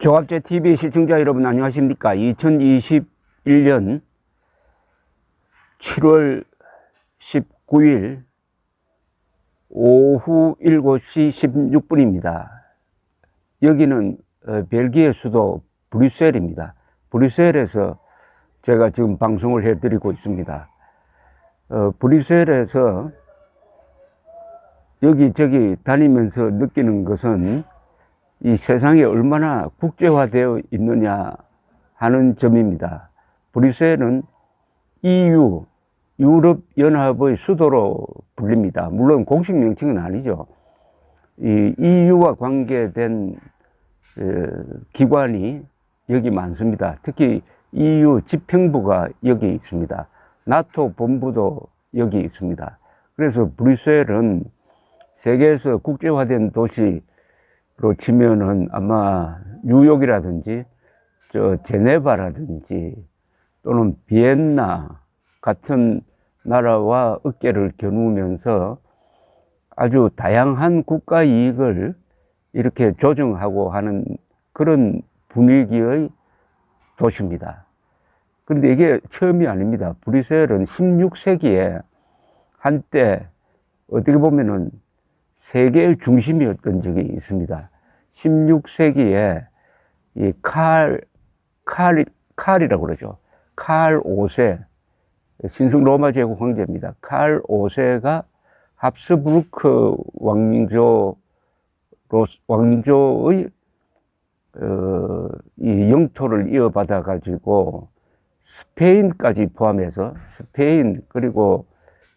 조갑제 TV 시청자 여러분 안녕하십니까? 2021년 7월 19일 오후 7시 16분입니다. 여기는 벨기에 수도 브뤼셀입니다. 브뤼셀에서 제가 지금 방송을 해드리고 있습니다. 브뤼셀에서 여기저기 다니면서 느끼는 것은 이 세상이 얼마나 국제화되어 있느냐 하는 점입니다. 브뤼셀은 EU, 유럽연합의 수도로 불립니다. 물론 공식 명칭은 아니죠. 이 EU와 관계된 기관이 여기 많습니다. 특히 EU 집행부가 여기 있습니다. 나토 본부도 여기 있습니다. 그래서 브뤼셀은 세계에서 국제화된 도시로 치면은 아마 뉴욕이라든지 제네바라든지 또는 비엔나 같은 나라와 어깨를 겨누면서 아주 다양한 국가 이익을 이렇게 조정하고 하는 그런 분위기의 도시입니다. 그런데 이게 처음이 아닙니다. 브뤼셀은 16세기에 한때 어떻게 보면은 세계의 중심이었던 적이 있습니다. 16세기에 이 칼이라고 그러죠. 칼 5세, 신성 로마 제국 황제입니다. 칼 5세가 합스부르크 왕조의 이 영토를 이어받아 가지고 스페인까지 포함해서 스페인 그리고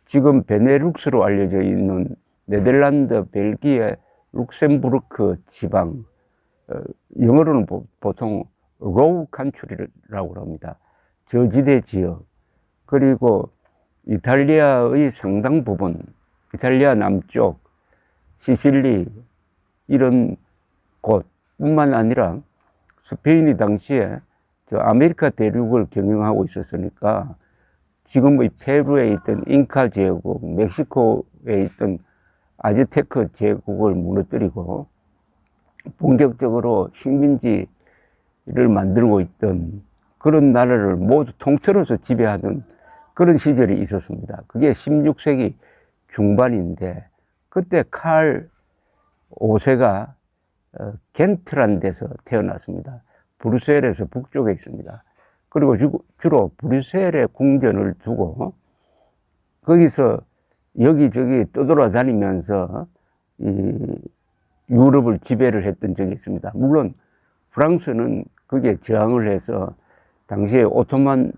지금 베네룩스로 알려져 있는 네덜란드, 벨기에, 룩셈부르크 지방, 영어로는 보통 로우 칸츄리라고 합니다. 저지대 지역, 그리고 이탈리아의 상당 부분, 이탈리아 남쪽, 시실리 이런 곳뿐만 아니라 스페인이 당시에 아메리카 대륙을 경영하고 있었으니까 지금의 페루에 있던 잉카 제국, 멕시코에 있던 아즈테크 제국을 무너뜨리고 본격적으로 식민지를 만들고 있던 그런 나라를 모두 통틀어서 지배하던 그런 시절이 있었습니다. 그게 16세기 중반인데 그때 칼 5세가 겐트라는 데서 태어났습니다. 브뤼셀에서 북쪽에 있습니다. 그리고 주로 브뤼셀에 궁전을 두고 거기서 여기저기 떠돌아다니면서 이 유럽을 지배를 했던 적이 있습니다. 물론 프랑스는 거기에 저항을 해서 당시에 오토만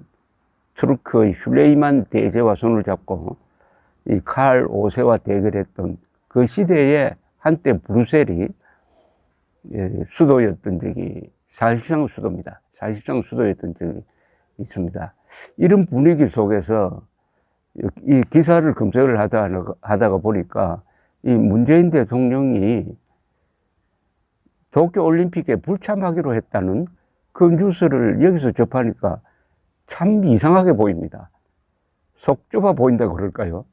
투르크의 슐레이만 대제와 손을 잡고 이 칼 5세와 대결했던 그 시대에 한때 브뤼셀이 수도였던 적이 사실상 수도입니다. 사실상 수도였던 적이 있습니다. 이런 분위기 속에서 이 기사를 검색을 하다가 보니까 이 문재인 대통령이 도쿄올림픽에 불참하기로 했다는 그 뉴스를 여기서 접하니까 참 이상하게 보입니다. 속 좁아 보인다고 그럴까요?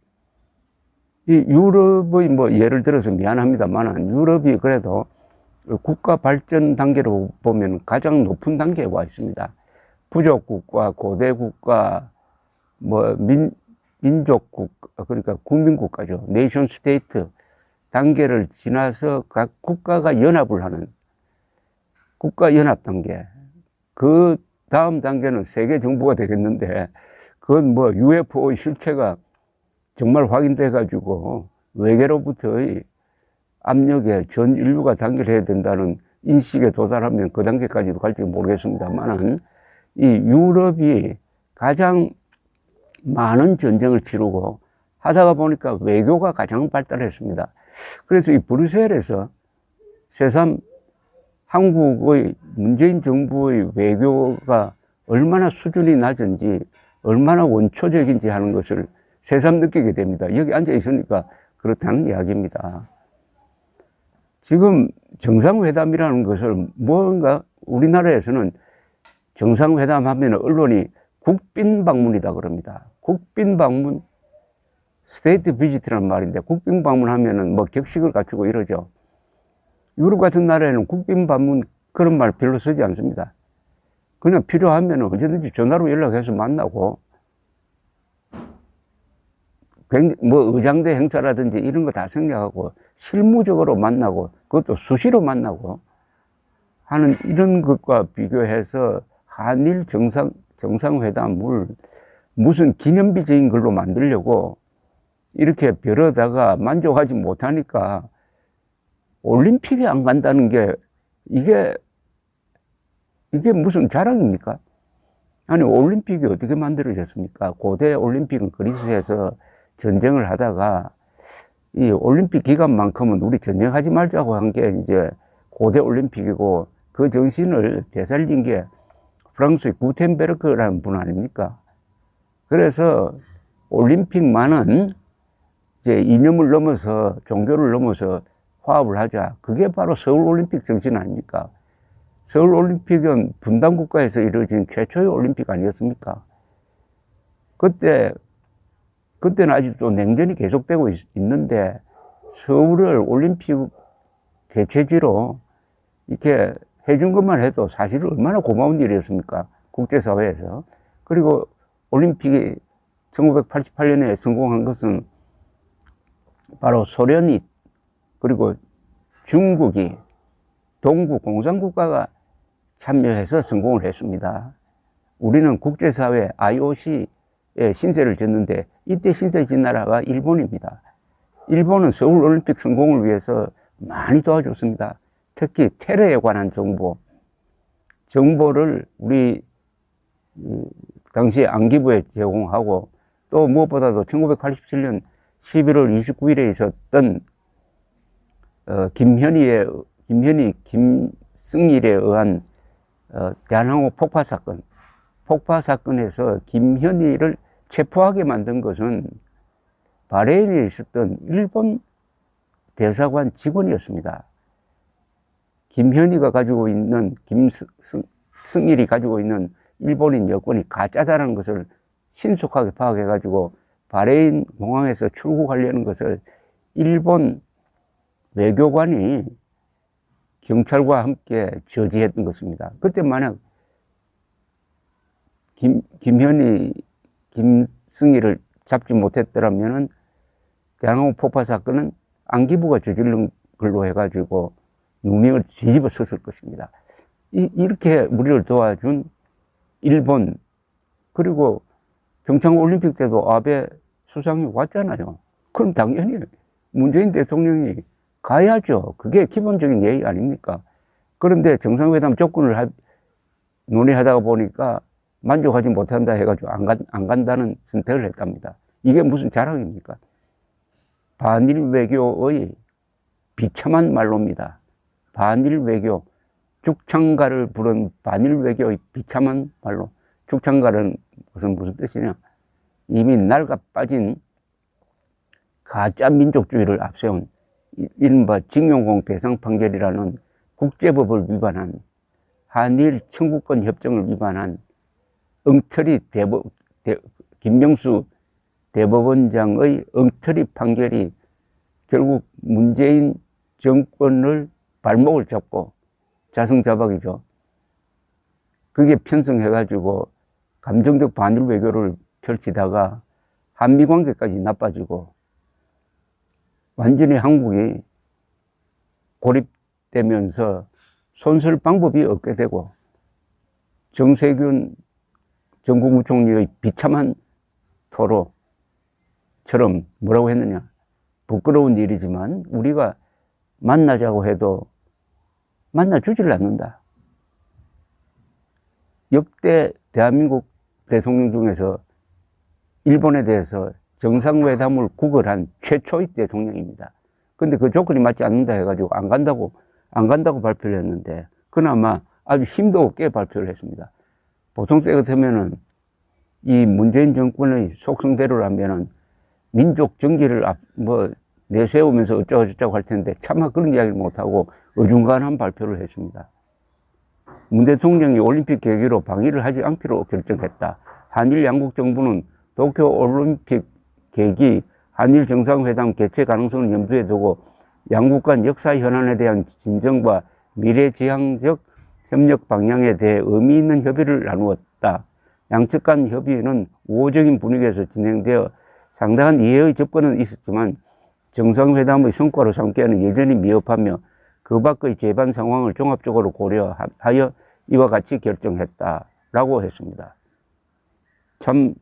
이 유럽의 예를 들어서 미안합니다만 유럽이 그래도 국가 발전 단계로 보면 가장 높은 단계에 와 있습니다. 부족국가, 고대국가, 민족국, 그러니까 국민국가죠. 네이션 스테이트 단계를 지나서 각 국가가 연합을 하는 국가 연합 단계. 그 다음 단계는 세계 정부가 되겠는데 그건 UFO의 실체가 정말 확인돼 가지고 외계로부터의 압력에 전 인류가 단결해야 된다는 인식에 도달하면 그 단계까지도 갈지 모르겠습니다만은 이 유럽이 가장 많은 전쟁을 치르고 하다가 보니까 외교가 가장 발달했습니다. 그래서 이 브뤼셀에서 새삼 한국의 문재인 정부의 외교가 얼마나 수준이 낮은지 얼마나 원초적인지 하는 것을 새삼 느끼게 됩니다. 여기 앉아 있으니까 그렇다는 이야기입니다. 지금 정상회담이라는 것을 뭔가 우리나라에서는 정상회담 하면 언론이 국빈 방문이다 그럽니다. 국빈 방문, 스테이트 비지트라는 말인데 국빈 방문하면은 격식을 갖추고 이러죠. 유럽 같은 나라에는 국빈 방문 그런 말 별로 쓰지 않습니다. 그냥 필요하면 언제든지 전화로 연락해서 만나고, 뭐 의장대 행사라든지 이런 거 다 생략하고 실무적으로 만나고, 그것도 수시로 만나고 하는 이런 것과 비교해서 한일 정상회담을 무슨 기념비적인 걸로 만들려고 이렇게 벼르다가 만족하지 못하니까 올림픽에 안 간다는 게 이게 무슨 자랑입니까? 아니, 올림픽이 어떻게 만들어졌습니까? 고대 올림픽은 그리스에서 전쟁을 하다가 이 올림픽 기간만큼은 우리 전쟁하지 말자고 한 게 이제 고대 올림픽이고, 그 정신을 되살린 게 프랑스의 구텐베르크라는 분 아닙니까? 그래서 올림픽만은 이제 이념을 넘어서, 종교를 넘어서 화합을 하자. 그게 바로 서울올림픽 정신 아닙니까? 서울올림픽은 분단국가에서 이루어진 최초의 올림픽 아니었습니까? 그때는 아직도 냉전이 계속되고 있는데, 서울을 올림픽 개최지로 이렇게 해준 것만 해도 사실 얼마나 고마운 일이었습니까? 국제사회에서. 그리고 올림픽이 1988년에 성공한 것은 바로 소련이, 그리고 중국이, 동구 공산국가가 참여해서 성공을 했습니다. 우리는 국제사회 IOC에 신세를 졌는데, 이때 신세 진 나라가 일본입니다. 일본은 서울올림픽 성공을 위해서 많이 도와줬습니다. 특히 테러에 관한 정보를 우리 당시 안기부에 제공하고, 또 무엇보다도 1987년 11월 29일에 있었던 김승일에 의한 대한항공 폭파 사건에서 김현희를 체포하게 만든 것은 바레인에 있었던 일본 대사관 직원이었습니다. 김현희가 가지고 있는, 김승일이 가지고 있는 일본인 여권이 가짜다라는 것을 신속하게 파악해가지고 바레인 공항에서 출국하려는 것을 일본 외교관이 경찰과 함께 저지했던 것입니다. 그때 만약 김승일을 잡지 못했더라면은 대한항공 폭파 사건은 안기부가 저지른 걸로 해가지고 누명을 뒤집어 썼을 것입니다. 이렇게 우리를 도와준 일본, 그리고 평창 올림픽 때도 아베 수상이 왔잖아요. 그럼 당연히 문재인 대통령이 가야죠. 그게 기본적인 예의 아닙니까? 그런데 정상회담 조건을 논의하다가 보니까 만족하지 못한다 해가지고 안 간다는 선택을 했답니다. 이게 무슨 자랑입니까? 반일 외교의 비참한 말로입니다. 반일 외교, 죽창가를 부른 반일 외교의 비참한 말로. 죽창가는 무슨 뜻이냐? 이미 낡아 빠진 가짜 민족주의를 앞세운 이른바 징용공 배상 판결이라는 국제법을 위반한, 한일 청구권 협정을 위반한 엉터리 김명수 대법원장의 엉터리 판결이 결국 문재인 정권을 발목을 잡고, 자승자박이죠. 그게 편성해가지고 감정적 반일 외교를 펼치다가 한미 관계까지 나빠지고, 완전히 한국이 고립되면서 손쓸 방법이 없게 되고, 정세균 전 국무총리의 비참한 토로처럼 뭐라고 했느냐? 부끄러운 일이지만 우리가 만나자고 해도 만나주지를 않는다. 역대 대한민국 대통령 중에서 일본에 대해서 정상회담을 구걸한 최초의 대통령입니다. 근데 그 조건이 맞지 않는다 해가지고 안 간다고 발표를 했는데, 그나마 아주 힘도 없게 발표를 했습니다. 보통 때 같으면은 이 문재인 정권의 속성대로라면은 민족 정기를 내세우면서 어쩌고저쩌고 할 텐데, 차마 그런 이야기를 못하고 어중간한 발표를 했습니다. 문 대통령이 올림픽 계기로 방위를 하지 않기로 결정했다. 한일 양국 정부는 도쿄 올림픽 계기 한일 정상회담 개최 가능성을 염두에 두고 양국 간 역사 현안에 대한 진정과 미래지향적 협력 방향에 대해 의미 있는 협의를 나누었다. 양측 간 협의는 우호적인 분위기에서 진행되어 상당한 이해의 접근은 있었지만 정상회담의 성과로 삼기에는 여전히 미흡하며 그 밖의 제반 상황을 종합적으로 고려하여 이와 같이 결정했다라고 했습니다. 참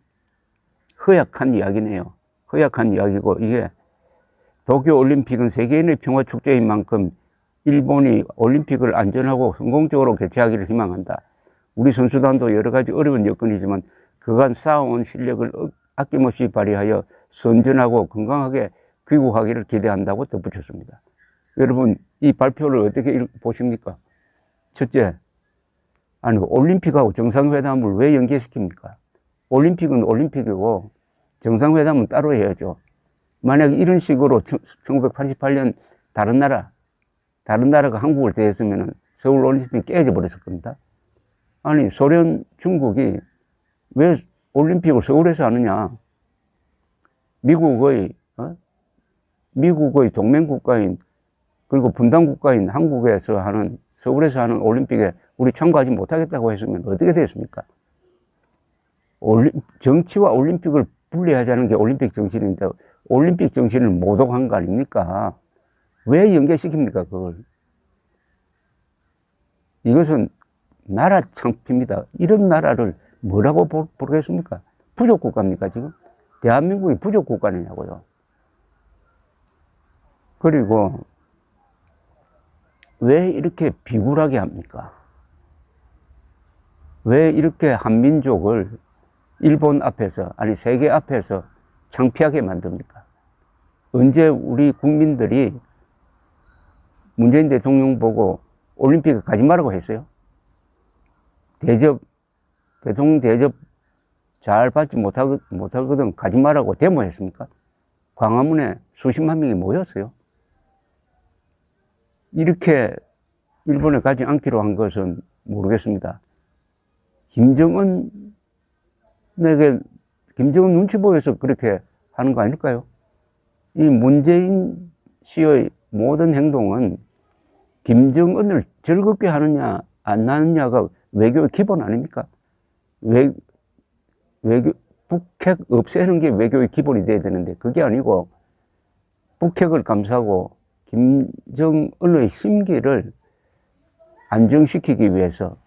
허약한 이야기네요. 허약한 이야기고, 이게 도쿄올림픽은 세계인의 평화축제인 만큼 일본이 올림픽을 안전하고 성공적으로 개최하기를 희망한다. 우리 선수단도 여러 가지 어려운 여건이지만 그간 쌓아온 실력을 아낌없이 발휘하여 선전하고 건강하게 귀국하기를 기대한다고 덧붙였습니다. 여러분, 이 발표를 어떻게 보십니까? 첫째, 아니, 올림픽하고 정상회담을 왜 연계시킵니까? 올림픽은 올림픽이고 정상회담은 따로 해야죠. 만약 이런 식으로 1988년 다른 나라가 한국을 대했으면 서울올림픽이 깨져 버렸을 겁니다. 아니, 소련, 중국이 왜 올림픽을 서울에서 하느냐? 미국의 동맹국가인, 그리고 분단국가인 한국에서 하는, 서울에서 하는 올림픽에 우리 참가하지 못하겠다고 했으면 어떻게 됐습니까? 정치와 올림픽을 분리하자는 게 올림픽 정신인데 올림픽 정신을 모독한 거 아닙니까? 왜 연계시킵니까, 그걸? 이것은 나라 창피입니다. 이런 나라를 뭐라고 부르겠습니까? 부족국가입니까, 지금? 대한민국이 부족국가냐고요. 그리고 왜 이렇게 비굴하게 합니까? 왜 이렇게 한민족을 일본 앞에서, 아니 세계 앞에서 창피하게 만듭니까? 언제 우리 국민들이 문재인 대통령 보고 올림픽에 가지 말라고 했어요? 대통령 대접 잘 받지 못하거든 가지 말라고 데모했습니까? 광화문에 수십만 명이 모였어요. 이렇게 일본에 가지 않기로 한 것은 모르겠습니다. 김정은 눈치 보여서 그렇게 하는 거 아닐까요? 이 문재인 씨의 모든 행동은 김정은을 즐겁게 하느냐 안 하느냐가 외교의 기본 아닙니까? 북핵 없애는 게 외교의 기본이 돼야 되는데 그게 아니고 북핵을 감싸고 김정은의 심기를 안정시키기 위해서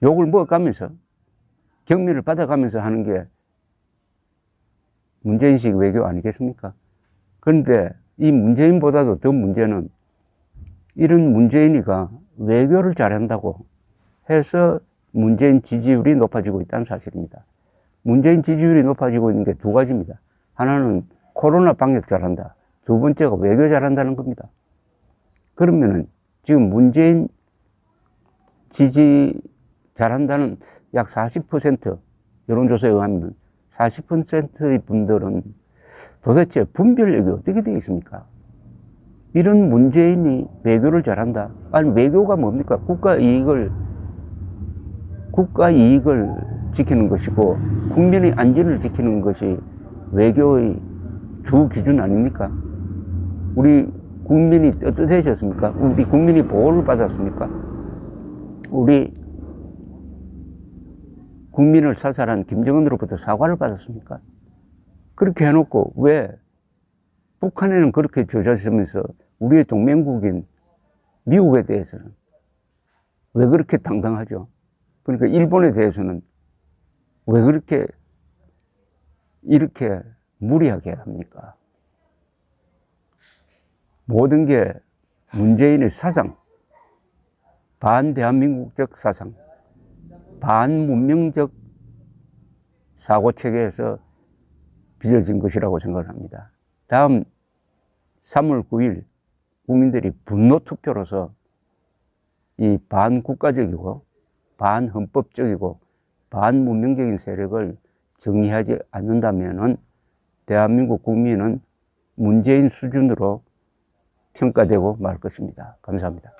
욕을 먹어가면서 경미를 받아가면서 하는 게 문재인식 외교 아니겠습니까? 그런데 이 문재인보다도 더 문제는 이런 문재인이가 외교를 잘한다고 해서 문재인 지지율이 높아지고 있다는 사실입니다. 문재인 지지율이 높아지고 있는 게 두 가지입니다. 하나는 코로나 방역 잘한다. 두 번째가 외교 잘한다는 겁니다. 그러면은 지금 문재인 지지 잘한다는 약 40% 여론조사에 의하면 40%의 분들은 도대체 분별력이 어떻게 되어 있습니까? 이런 문재인이 외교를 잘한다. 아니 외교가 뭡니까? 국가 이익을 지키는 것이고 국민의 안전을 지키는 것이 외교의 주 기준 아닙니까? 우리 국민이 떳떳해졌습니까? 우리 국민이 보호를 받았습니까? 우리 국민을 사살한 김정은으로부터 사과를 받았습니까? 그렇게 해놓고 왜 북한에는 그렇게 조져지면서 우리의 동맹국인 미국에 대해서는 왜 그렇게 당당하죠? 그러니까 일본에 대해서는 왜 그렇게 이렇게 무리하게 합니까? 모든 게 문재인의 사상, 반대한민국적 사상, 반문명적 사고체계에서 빚어진 것이라고 생각을 합니다. 다음 3월 9일 국민들이 분노 투표로서 이 반국가적이고 반헌법적이고 반문명적인 세력을 정리하지 않는다면은 대한민국 국민은 문재인 수준으로 평가되고 말 것입니다. 감사합니다.